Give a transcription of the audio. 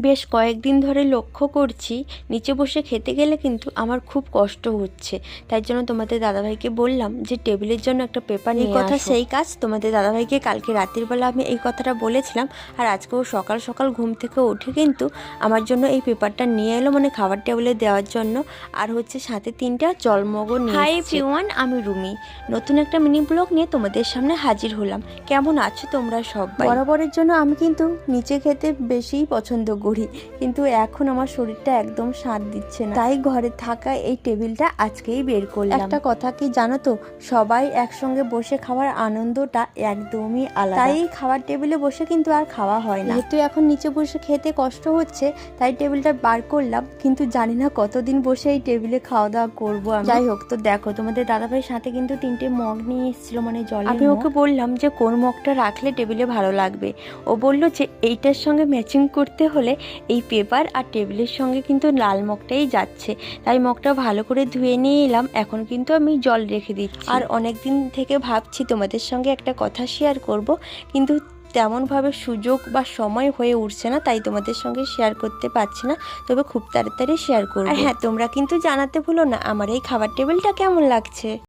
বেশ কয়েকদিন ধরে লক্ষ্য করছি নিচে বসে খেতে গেলে কিন্তু আমার খুব কষ্ট হচ্ছে। তাই জন্য তোমাদের দাদাভাইকে বললাম যে টেবিলের জন্য একটা পেপার নিয়ে কথা সেই কাজ। তোমাদের দাদাভাইকে কালকে রাতের বেলা আমি এই কথাটা বলেছিলাম, আর আজকেও সকাল সকাল ঘুম থেকে উঠে কিন্তু আমার জন্য এই পেপারটা নিয়ে এলো, মানে খাবার টেবিলে দেওয়ার জন্য। আর হচ্ছে সাথে 3টা জলমগও নিয়ে। হাই এভরিওয়ান, আমি রুমি। নতুন একটা মিনি ব্লগ নিয়ে তোমাদের সামনে হাজির হলাম। কেমন আছো তোমরা সবাই? বরাবরের জন্য আমি কিন্তু নিচে খেতে বেশিই পছন্দ করি, কিন্তু এখন আমার শরীরটা একদম সাথ দিচ্ছে না, তাই ঘরে থাকা এই টেবিলটা আজকেই বের করলাম। একটা কথা কি জানো তো, সবাই একসঙ্গে বসে খাওয়ার আনন্দটা একদমই আলাদা। তাই খাবার টেবিলে বসে কিন্তু আর খাওয়া হয় না। যেহেতু এখন নিচে বসে খেতে কষ্ট হচ্ছে, তাই টেবিলটা বার করলাম, কিন্তু জানি না কতদিন বসে এই টেবিলে খাওয়া দাওয়া করবো। যাই হোক, তো দেখো তোমাদের দাদাভাইয়ের সাথে কিন্তু 3টে মগ নিয়ে এসেছিল, মানে জল। আমি ওকে বললাম যে কোন মগটা রাখলে টেবিলে ভালো লাগবে। ও বলল যে এইটার সঙ্গে ম্যাচিং করতে হলে এই পেপার আর টেবিলের সঙ্গে কিন্তু লাল মগটাই যাচ্ছে। তাই মগটা ভালো করে ধুয়ে নিয়ে এলাম। এখন কিন্তু আমি জল রেখে দিচ্ছি। আর অনেক দিন থেকে ভাবছি তোমাদের সঙ্গে একটা কথা শেয়ার করব, কিন্তু তেমনভাবে সুযোগ বা সময় হয়ে উঠছে না, তাই তোমাদের সঙ্গে শেয়ার করতে পারছি না। তবে খুব তাড়াতাড়ি শেয়ার করব। আর হ্যাঁ, তোমরা কিন্তু জানাতে ভুলো না আমার এই খাবার টেবিলটা কেমন লাগছে।